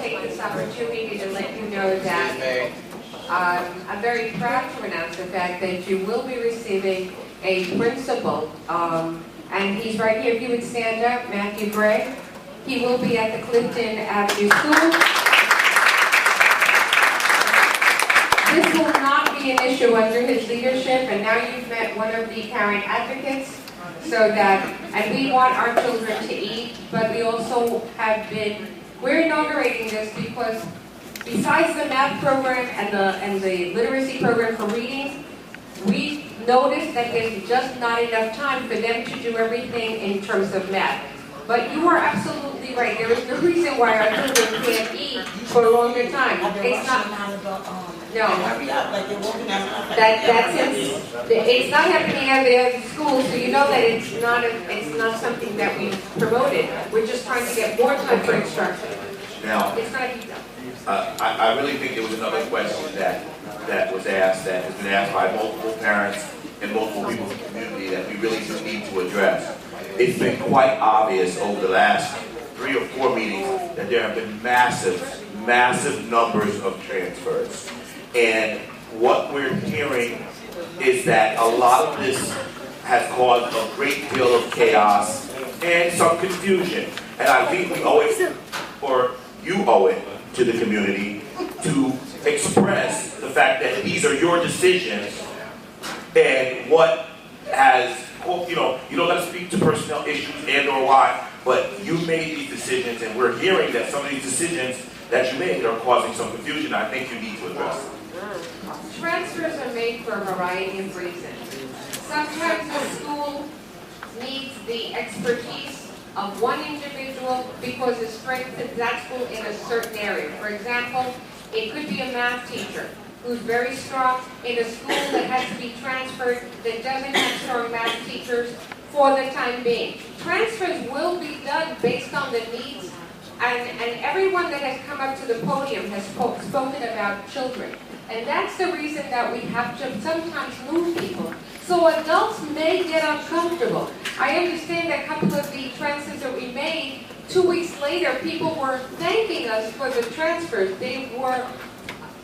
take this opportunity to let you know that I'm very proud to announce the fact that you will be receiving a principal, and he's right here. If you would stand up, Matthew Gray. He will be at the Clifton Avenue School. This will not be an issue under his leadership, and now you've met one of the parent advocates, so that, and we want our children to eat, but we also have been, we're inaugurating this because besides the math program and the literacy program for reading, we noticed that there's just not enough time for them to do everything in terms of math. But you are absolutely right. There is no reason why our children can't eat for a longer time. It's not. No. It's not happening at the other schools, so you know that it's not something that we promoted. We're just trying to get more time for instruction. Now, it's not easy. I really think there was another question that was asked, that has been asked by multiple parents and multiple people in the community that we really do need to address. It's been quite obvious over the last 3 or 4 meetings that there have been massive numbers of transfers. And what we're hearing is that a lot of this has caused a great deal of chaos and some confusion. And I think we owe it, or you owe it, to the community to express the fact that these are your decisions and what has, you know, you don't got to speak to personnel issues and or why, but you made these decisions, and we're hearing that some of these decisions that you made are causing some confusion. I think you need to address them. Transfers are made for a variety of reasons. Sometimes the school needs the expertise of one individual because it strengthens that school in a certain area. For example, it could be a math teacher who's very strong in a school that has to be transferred that doesn't have strong math teachers for the time being. Transfers will be done based on the needs, and everyone that has come up to the podium has spoken about children. And that's the reason that we have to sometimes move people. So adults may get uncomfortable. I understand that a couple of the transfers that we made, 2 weeks later, people were thanking us for the transfers. They were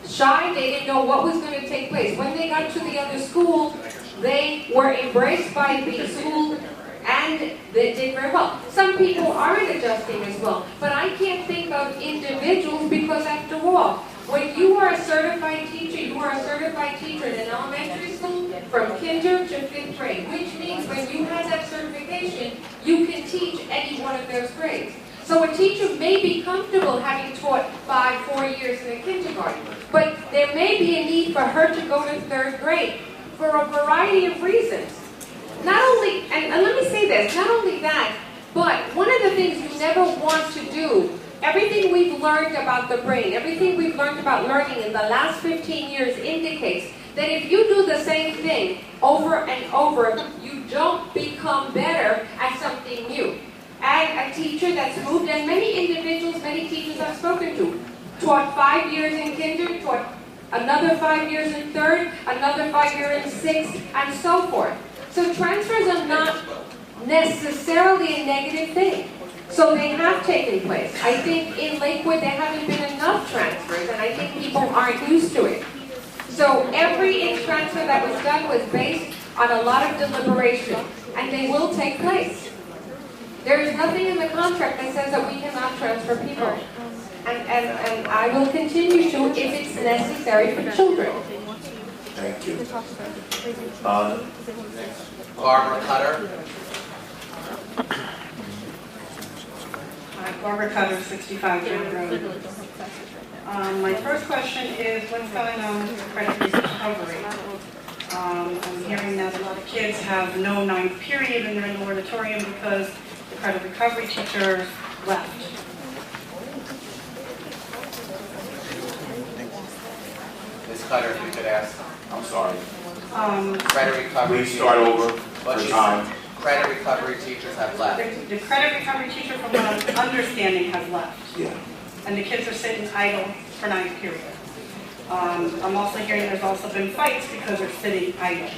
shy, they didn't know what was going to take place. When they got to the other school, they were embraced by the school and they did very well. Some people aren't adjusting as well, but I can't think of individuals because after all, when you are a certified teacher, you are a certified teacher in an elementary school from kinder to 5th grade, which means when you have that certification, you can teach any one of those grades. So a teacher may be comfortable having taught 4 years in a kindergarten, but there may be a need for her to go to 3rd grade for a variety of reasons. Not only, and let me say this, not only that, but one of the things you never want to do, everything we've learned about the brain, everything we've learned about learning in the last 15 years indicates that if you do the same thing over and over, you don't become better at something new. And a teacher that's moved, and many individuals, many teachers I've spoken to, taught 5 years in kinder, taught another 5 years in 3rd, another 5 years in 6th, and so forth. So transfers are not necessarily a negative thing. So they have taken place. I think in Lakewood there haven't been enough transfers, and I think people aren't used to it. So every transfer that was done was based on a lot of deliberation, and they will take place. There is nothing in the contract that says that we cannot transfer people. And I will continue to if it's necessary for children. Thank you. Barbara Cutter. Barbara Cutter, 65 Jim Road. My first question is, what's going on with credit recovery? I'm hearing that a lot of kids have no 9th period and they're in the auditorium because the credit recovery teacher left. Ms. Cutter, if you could ask. I'm sorry. Credit recovery. Please start over for time. Credit recovery teachers have left. The credit recovery teacher, from what I'm understanding, has left. Yeah. And the kids are sitting idle for 9th period. I'm also hearing there's also been fights because they're sitting idle.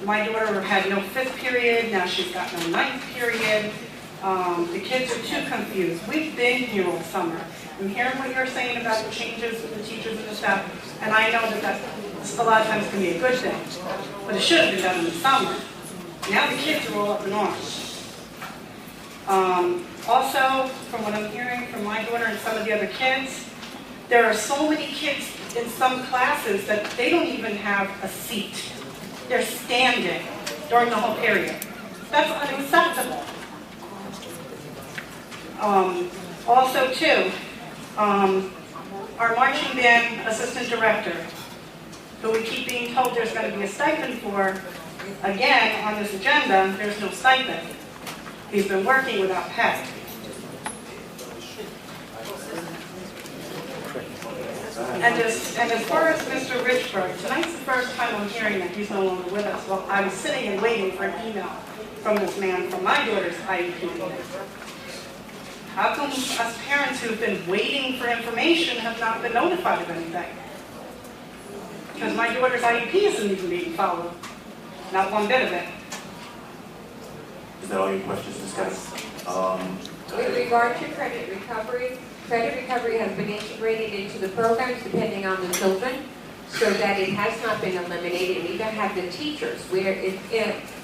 My daughter had no 5th period, now she's got no 9th period. The kids are too confused. We've been here all summer. I'm hearing what you're saying about the changes with the teachers and the staff, and I know that that's a lot of times can be a good thing, but it should have been done in the summer. Now the kids are all up in arms. Also, from what I'm hearing from my daughter and some of the other kids, there are so many kids in some classes that they don't even have a seat. They're standing during the whole period. That's unacceptable. Also, too, our marching band assistant director, who we keep being told there's going to be a stipend for, again, on this agenda, there's no stipend. He's been working without pay. And as far as Mr. Richburg, tonight's the first time I'm hearing that he's no longer with us. Well, I was sitting and waiting for an email from this man from my daughter's IEP. How come us parents who've been waiting for information have not been notified of anything? Because my daughter's IEP isn't even being followed. Not one bit of it. Is that all your questions, Ms. Gettis? With regard to credit recovery has been integrated into the programs depending on the children, so that it has not been eliminated. We even have the teachers, where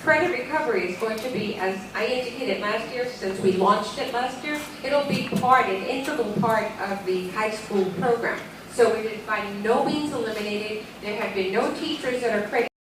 credit recovery is going to be, as I indicated last year, since we launched it last year, it'll be an integral part of the high school program. So it is by no means eliminated. There have been no teachers that are credit